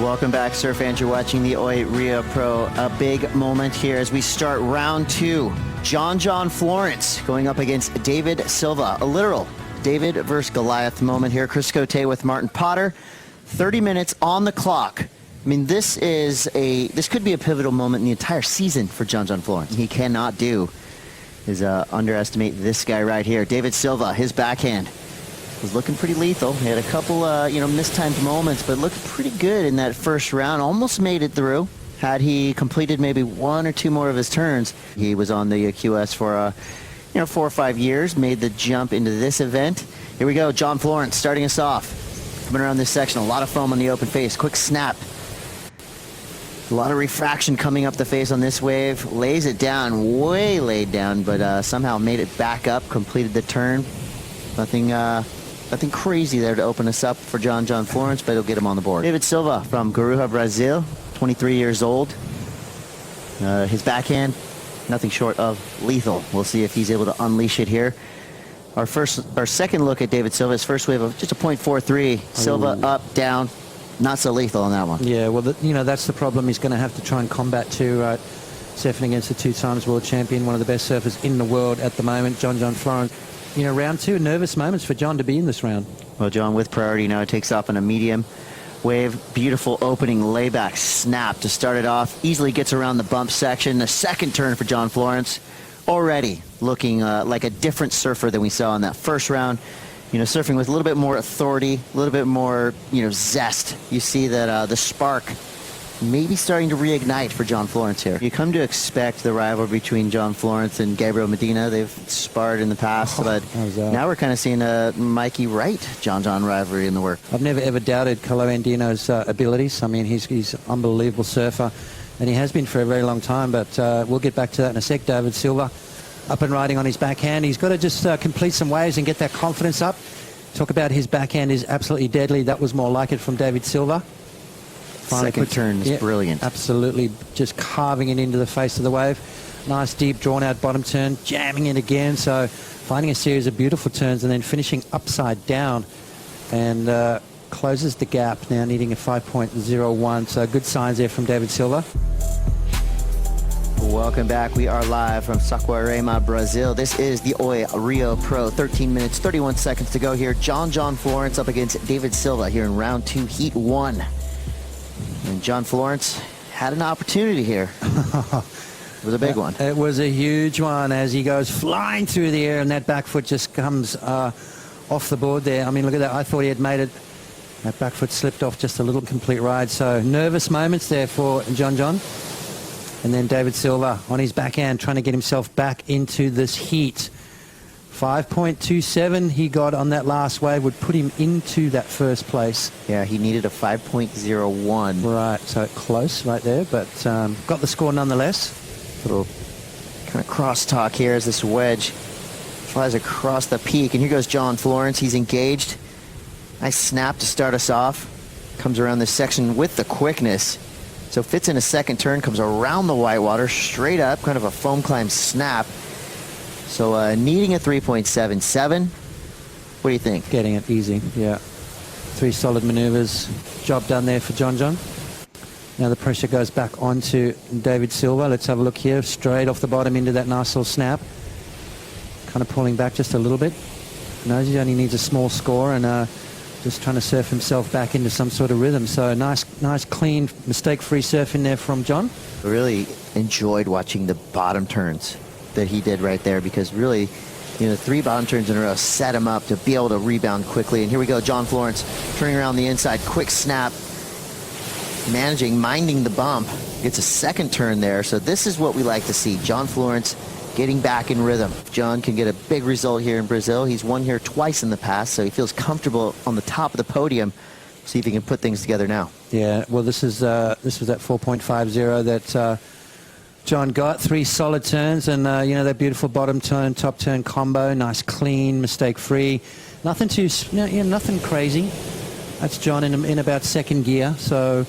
Welcome back, surf fans. You're watching the Oi Rio Pro. A big moment here as we start round two. John Florence going up against Deivid Silva. A literal David versus Goliath moment here. Chris Cote with Martin Potter. 30 minutes on the clock. I mean, this could be a pivotal moment in the entire season for John Florence. He cannot do is underestimate this guy right here. Deivid Silva, his backhand was looking pretty lethal. He had a couple, mistimed moments, but looked pretty good in that first round. Almost made it through. Had he completed maybe one or two more of his turns, he was on the QS for 4 or 5 years. Made the jump into this event. Here we go, John Florence starting us off. Coming around this section, a lot of foam on the open face. Quick snap. A lot of refraction coming up the face on this wave. Lays it down, way laid down, but somehow made it back up. Completed the turn. Nothing crazy there to open us up for John Florence, but it'll get him on the board. Deivid Silva from Garuha, Brazil, 23 years old. His backhand, nothing short of lethal. We'll see if he's able to unleash it here. Our second look at Deivid Silva, his first wave of just a .43. Silva up, down, not so lethal on that one. Yeah, well, that's the problem he's going to have to try and combat too, right? Surfing against the 2-times world champion, one of the best surfers in the world at the moment, John Florence. Round two, nervous moments for John to be in this round. Well, John with priority now takes off on a medium wave. Beautiful opening layback snap to start it off. Easily gets around the bump section. The second turn for John Florence. Already looking like a different surfer than we saw in that first round. Surfing with a little bit more authority, a little bit more, zest. You see that the spark maybe starting to reignite for John Florence here. You come to expect the rivalry between John Florence and Gabriel Medina. They've sparred in the past, but now we're kind of seeing a Mikey Wright John rivalry in the work. I've never ever doubted Carlo Andino's abilities. I mean, he's an unbelievable surfer, and he has been for a very long time, but we'll get back to that in a sec. Deivid Silva up and riding on his backhand. He's got to just complete some waves and get that confidence up. Talk about his backhand is absolutely deadly. That was more like it from Deivid Silva. Second turn is brilliant. Absolutely, just carving it into the face of the wave. Nice, deep, drawn-out bottom turn, jamming it again. So finding a series of beautiful turns and then finishing upside down. And closes the gap now, needing a 5.01. So good signs there from Deivid Silva. Welcome back. We are live from Saquarema, Brazil. This is the Oi Rio Pro. 13 minutes, 31 seconds to go here. John Florence up against Deivid Silva here in round two, heat one. And John Florence had an opportunity here. It was a big one. It was a huge one as he goes flying through the air, and that back foot just comes off the board there. I mean, look at that. I thought he had made it. That back foot slipped off just a little complete ride. So nervous moments there for John. And then Deivid Silva on his backhand trying to get himself back into this heat. 5.27 he got on that last wave would put him into that first place. Yeah, he needed a 5.01. Right, so close right there, but got the score nonetheless. Little kind of crosstalk here as this wedge flies across the peak. And here goes John Florence. He's engaged. Nice snap to start us off. Comes around this section with the quickness. So fits in a second turn, comes around the whitewater, straight up, kind of a foam climb snap. So needing a 3.77. What do you think? Getting it easy, yeah. 3 solid maneuvers. Job done there for John. Now the pressure goes back onto Deivid Silva. Let's have a look here. Straight off the bottom into that nice little snap. Kind of pulling back just a little bit. Knows he only needs a small score and just trying to surf himself back into some sort of rhythm. So nice, clean, mistake-free surfing there from John. Really enjoyed watching the bottom turns that he did right there, because really, 3 bottom turns in a row set him up to be able to rebound quickly. And here we go, John Florence turning around the inside, quick snap, minding the bump, gets a second turn there. So this is what we like to see, John Florence getting back in rhythm. John can get a big result here in Brazil. He's won here twice in the past, so he feels comfortable on the top of the podium. See if he can put things together now. Yeah, well, this was that 4.50 that John got. 3 solid turns, and that beautiful bottom turn, top turn combo. Nice, clean, mistake-free. Nothing crazy. That's John in about second gear. So,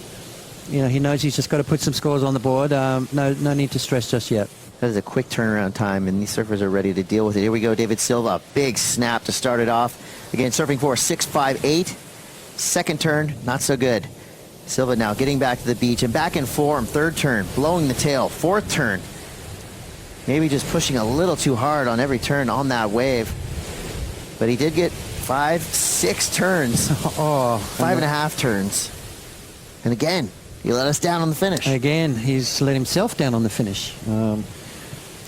he knows he's just got to put some scores on the board. No need to stress just yet. That is a quick turnaround time, and these surfers are ready to deal with it. Here we go, Deivid Silva. Big snap to start it off. Again, surfing for 6.58. Second turn, not so good. Silva now getting back to the beach and back in form. Third turn, blowing the tail. Fourth turn, maybe just pushing a little too hard on every turn on that wave. But he did get 5, 6 turns. Oh, 5.5 turns. And again, he let us down on the finish. Again, he's let himself down on the finish.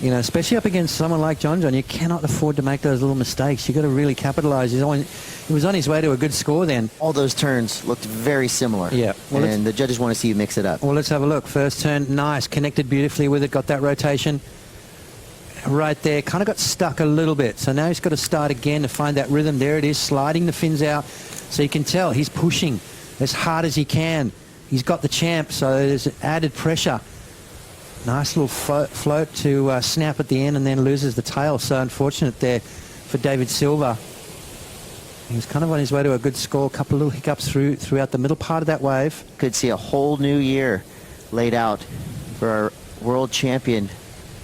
You know, especially up against someone like John, you cannot afford to make those little mistakes. You've got to really capitalize. He was on his way to a good score then. All those turns looked very similar. Yeah. Well, and the judges want to see you mix it up. Well, let's have a look. First turn, nice. Connected beautifully with it. Got that rotation right there. Kind of got stuck a little bit. So now he's got to start again to find that rhythm. There it is, sliding the fins out. So you can tell he's pushing as hard as he can. He's got the champ, so there's added pressure. Nice little float to snap at the end and then loses the tail. So unfortunate there for Deivid Silva. He was kind of on his way to a good score. A couple of little hiccups throughout the middle part of that wave. Could see a whole new year laid out for our world champion,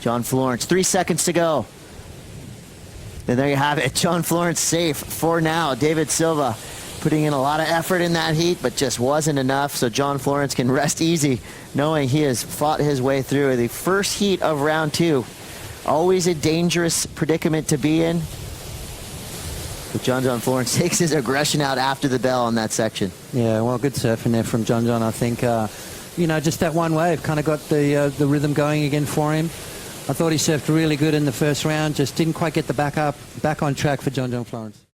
John Florence. 3 seconds to go. And there you have it. John Florence safe for now. Deivid Silva putting in a lot of effort in that heat, but just wasn't enough. So John Florence can rest easy knowing he has fought his way through the first heat of round 2. Always a dangerous predicament to be in. But John Florence takes his aggression out after the bell on that section. Yeah, well, good surfing there from John. I think, you know, just that one wave kind of got the rhythm going again for him. I thought he surfed really good in the first round, just didn't quite get the back on track for John Florence.